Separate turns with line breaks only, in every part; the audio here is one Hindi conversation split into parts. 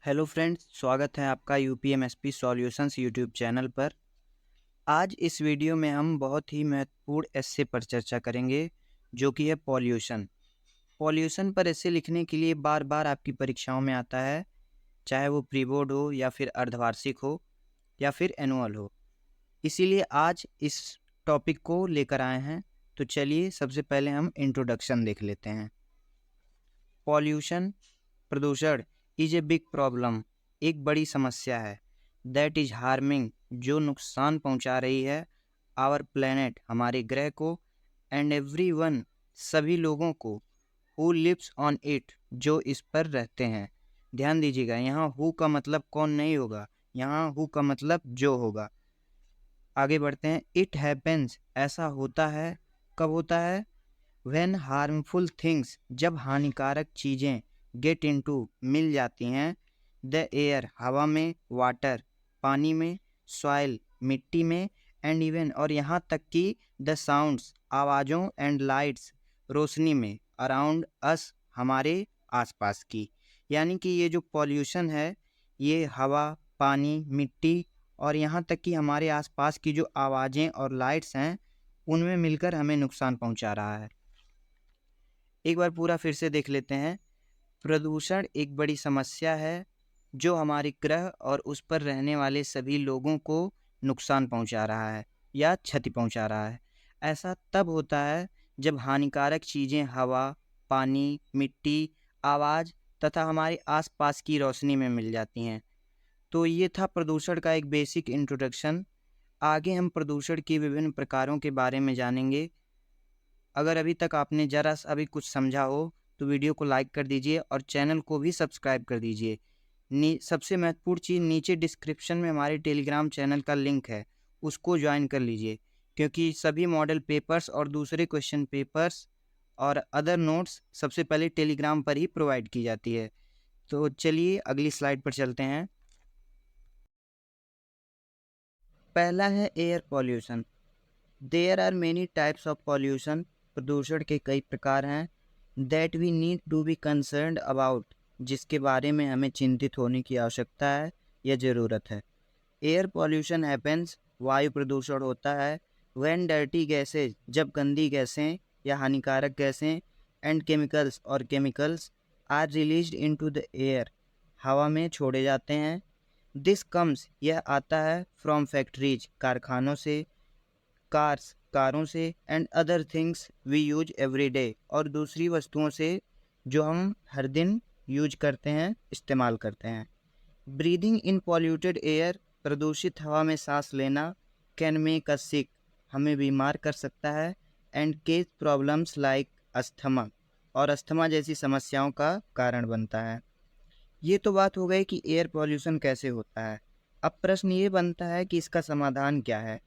हेलो फ्रेंड्स, स्वागत है आपका यूपीएमएसपी सॉल्यूशंस यूट्यूब चैनल पर। आज इस वीडियो में हम बहुत ही महत्वपूर्ण एस्से पर चर्चा करेंगे, जो कि है पॉल्यूशन। पॉल्यूशन पर एस्से लिखने के लिए बार बार आपकी परीक्षाओं में आता है, चाहे वो प्री बोर्ड हो या फिर अर्धवार्षिक हो या फिर एनुअल हो। इसीलिए आज इस टॉपिक को लेकर आए हैं। तो चलिए सबसे पहले हम इंट्रोडक्शन देख लेते हैं। पॉल्यूशन, प्रदूषण इज ए बिग प्रॉब्लम, एक बड़ी समस्या है। दैट इज हार्मिंग, जो नुकसान पहुंचा रही है आवर प्लेनेट, हमारे ग्रह को, एंड एवरीवन, सभी लोगों को, हु लिव्स ऑन इट, जो इस पर रहते हैं। ध्यान दीजिएगा, यहाँ हु का मतलब कौन नहीं होगा, यहाँ हु का मतलब जो होगा। आगे बढ़ते हैं। इट हैपेंस, ऐसा होता है। कब होता है? व्हेन हार्मफुल थिंग्स, जब हानिकारक चीज़ें, गेट इनटू, मिल जाती हैं, द एयर, हवा में, वाटर, पानी में, सॉइल, मिट्टी में, एंड इवन, और यहाँ तक कि द साउंड्स, आवाज़ों, एंड लाइट्स, रोशनी में, अराउंड अस, हमारे आसपास की। यानी कि ये जो पॉल्यूशन है, ये हवा, पानी, मिट्टी और यहाँ तक कि हमारे आसपास की जो आवाज़ें और लाइट्स हैं, उनमें मिलकर हमें नुकसान पहुँचा रहा है। एक बार पूरा फिर से देख लेते हैं। प्रदूषण एक बड़ी समस्या है जो हमारे ग्रह और उस पर रहने वाले सभी लोगों को नुकसान पहुंचा रहा है या क्षति पहुंचा रहा है। ऐसा तब होता है जब हानिकारक चीज़ें हवा, पानी, मिट्टी, आवाज़ तथा हमारे आसपास की रोशनी में मिल जाती हैं। तो ये था प्रदूषण का एक बेसिक इंट्रोडक्शन। आगे हम प्रदूषण की विभिन्न प्रकारों के बारे में जानेंगे। अगर अभी तक आपने ज़रा सा भी कुछ समझा हो तो वीडियो को लाइक कर दीजिए और चैनल को भी सब्सक्राइब कर दीजिए। सबसे महत्वपूर्ण चीज़, नीचे डिस्क्रिप्शन में हमारे टेलीग्राम चैनल का लिंक है, उसको ज्वाइन कर लीजिए, क्योंकि सभी मॉडल पेपर्स और दूसरे क्वेश्चन पेपर्स और अदर नोट्स सबसे पहले टेलीग्राम पर ही प्रोवाइड की जाती है। तो चलिए अगली स्लाइड पर चलते हैं। पहला है air pollution. There are many types of pollution, प्रदूषण के कई प्रकार हैं। That we need to be concerned about, जिसके बारे में हमें चिंतित होने की आवश्यकता है या ज़रूरत है। एयर पॉल्यूशन हैपेंस, वायु प्रदूषण होता है। व्हेन डर्टी गैसेज, जब गंदी गैसें या हानिकारक गैसें, एंड केमिकल्स, और chemicals, are released into the air, हवा में छोड़े जाते हैं। दिस कम्स, यह आता है, फ्रॉम फैक्ट्रीज, कारखानों से, कार्स, कारों से, and other things we use every day, और दूसरी वस्तुओं से जो हम हर दिन यूज करते हैं, इस्तेमाल करते हैं। ब्रीदिंग इन पॉल्यूटेड एयर, प्रदूषित हवा में सांस लेना, कैन मेक अस सिक, हमें बीमार कर सकता है, and case problems like asthma, और अस्थमा जैसी समस्याओं का कारण बनता है। ये तो बात हो गई कि एयर पॉल्यूशन कैसे होता है। अब प्रश्न ये बनता है कि इसका समाधान क्या है।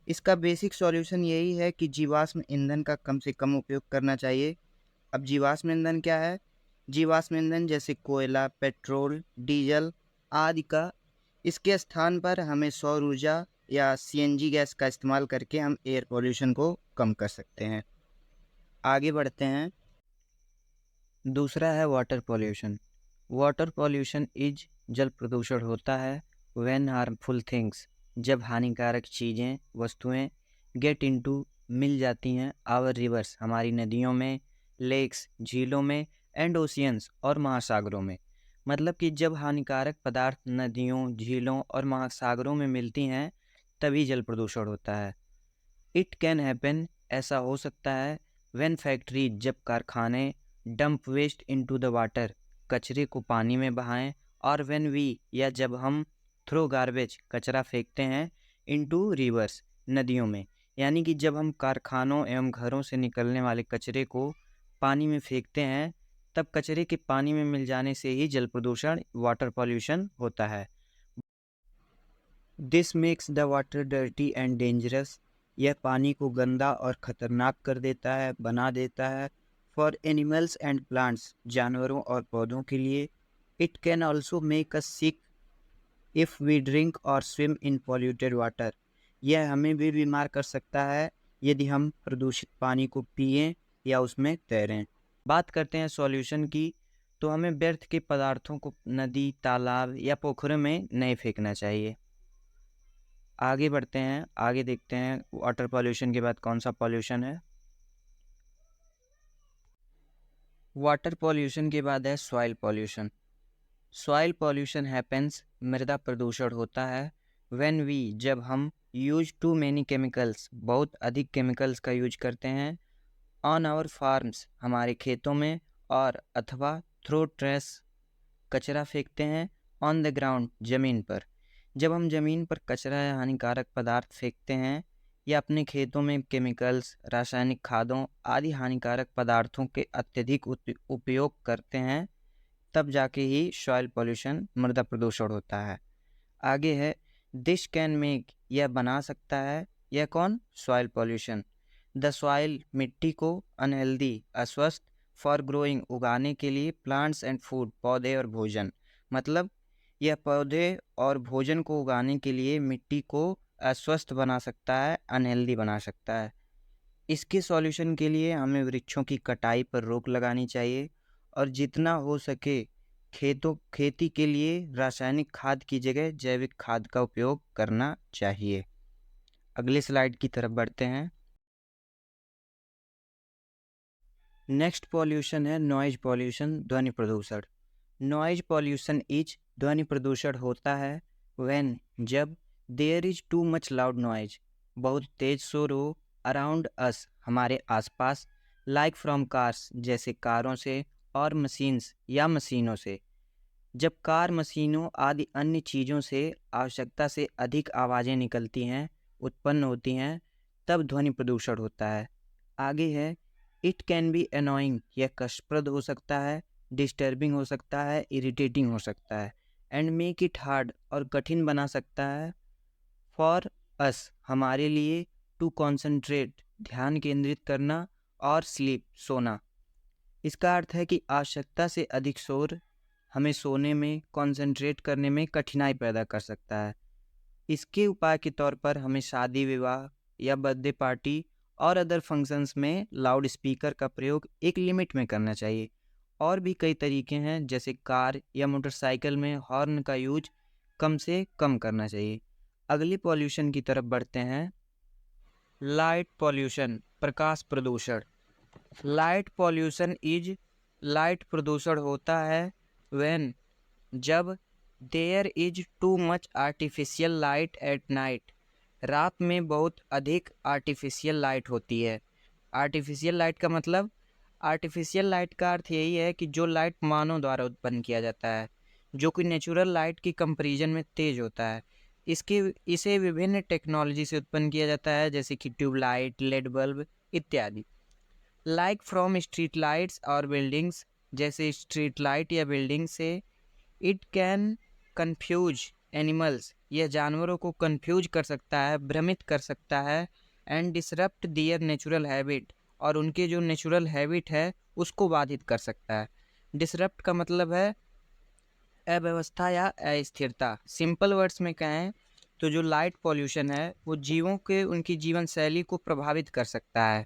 इसका बेसिक सॉल्यूशन यही है कि जीवाश्म ईंधन का कम से कम उपयोग करना चाहिए। अब जीवाश्म ईंधन क्या है? जीवाश्म ईंधन जैसे कोयला, पेट्रोल, डीजल आदि का, इसके स्थान पर हमें सौर ऊर्जा या सीएनजी गैस का इस्तेमाल करके हम एयर पॉल्यूशन को कम कर सकते हैं। आगे बढ़ते हैं। दूसरा है water pollution. Water pollution is, जल प्रदूषण होता है। व्हेन हार्मफुल थिंग्स, जब हानिकारक चीज़ें, वस्तुएं, गेट इनटू, मिल जाती हैं, आवर रिवर्स, हमारी नदियों में, लेक्स, झीलों में, एंड ओशियंस, और महासागरों में। मतलब कि जब हानिकारक पदार्थ नदियों, झीलों और महासागरों में मिलती हैं, तभी जल प्रदूषण होता है। इट कैन हैपन, ऐसा हो सकता है। व्हेन फैक्ट्री, जब कारखाने, dump waste into the water, कचरे को पानी में बहाएं, और व्हेन वी, या जब हम थ्रो गार्बेज, कचरा फेंकते हैं, इनटू रिवर्स, नदियों में। यानी कि जब हम कारखानों एवं घरों से निकलने वाले कचरे को पानी में फेंकते हैं, तब कचरे के पानी में मिल जाने से ही जल प्रदूषण, वाटर पॉल्यूशन होता है। This makes the water dirty and dangerous, यह पानी को गंदा और ख़तरनाक कर देता है, बना देता है। फॉर एनिमल्स एंड प्लांट्स, जानवरों और पौधों के लिए। It can also make us sick if we drink और स्विम इन पॉल्यूटेड वाटर, यह हमें भी बीमार कर सकता है यदि हम प्रदूषित पानी को पिएं या उसमें तैरें। बात करते हैं सॉल्यूशन की। तो हमें व्यर्थ के पदार्थों को नदी, तालाब या पोखरों में नहीं फेंकना चाहिए। आगे बढ़ते हैं, आगे देखते हैं वाटर पॉल्यूशन के बाद कौन सा पॉल्यूशन है। वाटर पॉल्यूशन के बाद है soil pollution. Soil pollution happens, मृदा प्रदूषण होता है व्हेन वी, जब हम यूज टू मैनी केमिकल्स, बहुत अधिक केमिकल्स का यूज करते हैं, ऑन आवर फार्म्स, हमारे खेतों में, और अथवा थ्रो ट्रेस, कचरा फेंकते हैं, ऑन द ग्राउंड, ज़मीन पर। जब हम ज़मीन पर कचरा या हानिकारक पदार्थ फेंकते हैं या अपने खेतों में केमिकल्स, रासायनिक खादों आदि हानिकारक पदार्थों के अत्यधिक उपयोग करते हैं, तब जाके ही सॉइल पॉल्यूशन, मृदा प्रदूषण होता है। आगे है दिस कैन मेक, यह बना सकता है, यह कौन, सॉइल पॉल्यूशन, द सॉइल, मिट्टी को, अनहेल्दी, अस्वस्थ, फॉर ग्रोइंग, उगाने के लिए, प्लांट्स एंड फूड, पौधे और भोजन, मतलब यह पौधे और भोजन को उगाने के लिए मिट्टी को अस्वस्थ बना सकता है, अनहेल्दी बना सकता है। इसके सॉल्यूशन के लिए हमें वृक्षों की कटाई पर रोक लगानी चाहिए और जितना हो सके खेती के लिए रासायनिक खाद की जगह जैविक खाद का उपयोग करना चाहिए। अगले स्लाइड की तरफ बढ़ते हैं। नेक्स्ट पॉल्यूशन है नॉइज पॉल्यूशन, ध्वनि प्रदूषण। नॉइज पॉल्यूशन इज, ध्वनि प्रदूषण होता है व्हेन, जब, there is too much loud noise, बहुत तेज शोर हो, अराउंड अस, हमारे आसपास, लाइक फ्रॉम कार्स, जैसे कारों से, और मशीन्स या मशीनों से। जब कार, मशीनों आदि अन्य चीज़ों से आवश्यकता से अधिक आवाज़ें निकलती हैं, उत्पन्न होती हैं, तब ध्वनि प्रदूषण होता है। आगे है इट कैन बी अनोइंग, यह कष्टप्रद हो सकता है, डिस्टर्बिंग हो सकता है, इरिटेटिंग हो सकता है, एंड मेक इट हार्ड, और कठिन बना सकता है, फॉर अस, हमारे लिए, टू कॉन्सेंट्रेट, ध्यान केंद्रित करना, और स्लीप, सोना। इसका अर्थ है कि आवश्यकता से अधिक शोर हमें सोने में, कॉन्सेंट्रेट करने में कठिनाई पैदा कर सकता है। इसके उपाय के तौर पर हमें शादी, विवाह या बर्थडे पार्टी और अदर फंक्शंस में लाउड स्पीकर का प्रयोग एक लिमिट में करना चाहिए। और भी कई तरीके हैं, जैसे कार या मोटरसाइकिल में हॉर्न का यूज कम से कम करना चाहिए। अगली पॉल्यूशन की तरफ बढ़ते हैं। लाइट पॉल्यूशन, प्रकाश प्रदूषण। लाइट पॉल्यूशन इज, लाइट प्रदूषण होता है व्हेन, जब, there is too much artificial light at night, रात में बहुत अधिक आर्टिफिशियल लाइट होती है। आर्टिफिशियल लाइट का मतलब, आर्टिफिशियल लाइट का अर्थ यही है कि जो लाइट मानव द्वारा उत्पन्न किया जाता है, जो कि नेचुरल लाइट की कंपैरिजन में तेज होता है। इसे विभिन्न टेक्नोलॉजी से उत्पन्न किया जाता है, जैसे कि ट्यूबलाइट, लेड बल्ब इत्यादि। लाइक फ्रॉम स्ट्रीट लाइट्स और बिल्डिंग्स, जैसे स्ट्रीट लाइट या बिल्डिंग से। इट कैन कन्फ्यूज एनिमल्स, यह जानवरों को कन्फ्यूज कर सकता है, भ्रमित कर सकता है, and disrupt their natural habit, और उनके जो नेचुरल हैबिट है उसको बाधित कर सकता है। डिसरप्ट का मतलब है अव्यवस्था या अस्थिरता। सिंपल वर्ड्स में कहें तो जो लाइट पॉल्यूशन है वो जीवों के उनकी जीवन शैली को प्रभावित कर सकता है।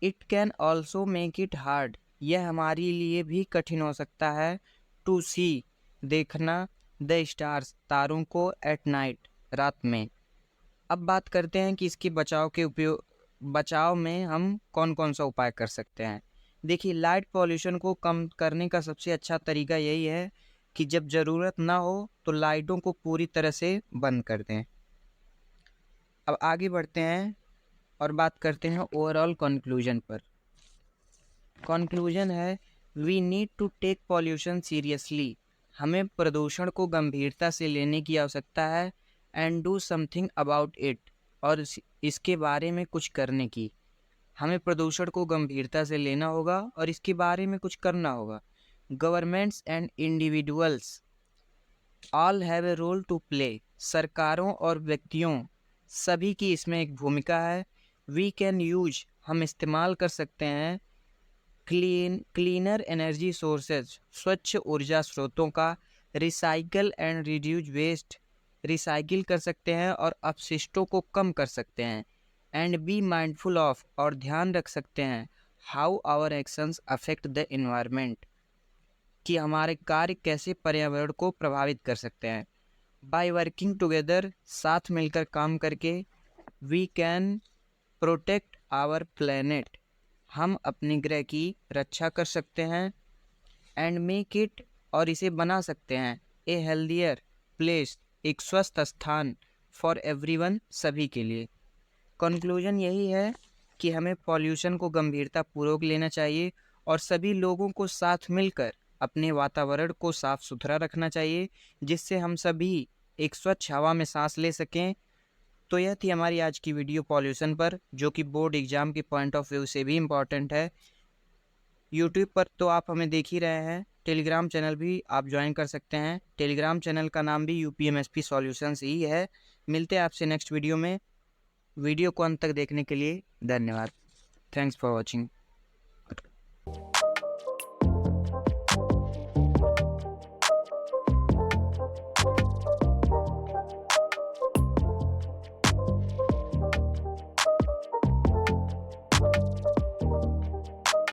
It can also make it hard, यह हमारे लिए भी कठिन हो सकता है, टू सी, देखना, द स्टार्स, तारों को, एट नाइट, रात में। अब बात करते हैं कि इसके बचाव में हम कौन कौन सा उपाय कर सकते हैं। देखिए, लाइट पॉल्यूशन को कम करने का सबसे अच्छा तरीका यही है कि जब ज़रूरत ना हो तो लाइटों को पूरी तरह से बंद कर दें। अब आगे बढ़ते हैं और बात करते हैं ओवरऑल कंक्लूजन पर। कंक्लूजन है, we need to take pollution seriously, हमें प्रदूषण को गंभीरता से लेने की आवश्यकता है, and do something about it, और इसके बारे में कुछ करने की। हमें प्रदूषण को गंभीरता से लेना होगा और इसके बारे में कुछ करना होगा। Governments and individuals all have a role to play, सरकारों और व्यक्तियों सभी की इसमें एक भूमिका है। वी कैन यूज, हम इस्तेमाल कर सकते हैं, क्लीनर एनर्जी सोर्सेज, स्वच्छ ऊर्जा स्रोतों का, recycle and reduce waste, recycle कर सकते हैं और अपशिष्टों को कम कर सकते हैं, एंड बी माइंडफुल ऑफ, और ध्यान रख सकते हैं, how our actions affect the environment, कि हमारे कार्य कैसे पर्यावरण को प्रभावित कर सकते हैं। बाय वर्किंग टुगेदर, साथ मिलकर काम करके, we can protect our planet, हम अपने ग्रह की रक्षा कर सकते हैं। एंड मेक इट, और इसे बना सकते हैं, ए हेल्दियर प्लेस, एक स्वस्थ स्थान, फॉर एवरीवन, सभी के लिए। कंक्लूजन यही है कि हमें पॉल्यूशन को गंभीरतापूर्वक लेना चाहिए और सभी लोगों को साथ मिलकर अपने वातावरण को साफ सुथरा रखना चाहिए, जिससे हम सभी एक स्वच्छ हवा में सांस ले सकें। तो यह थी हमारी आज की वीडियो पॉल्यूशन पर, जो कि बोर्ड एग्जाम के पॉइंट ऑफ व्यू से भी इम्पॉर्टेंट है। यूट्यूब पर तो आप हमें देख ही रहे हैं, टेलीग्राम चैनल भी आप ज्वाइन कर सकते हैं। टेलीग्राम चैनल का नाम भी UPMSP सॉल्यूशंस ही है। मिलते हैं आपसे नेक्स्ट वीडियो में। वीडियो को अंत तक देखने के लिए धन्यवाद। Thanks for watching.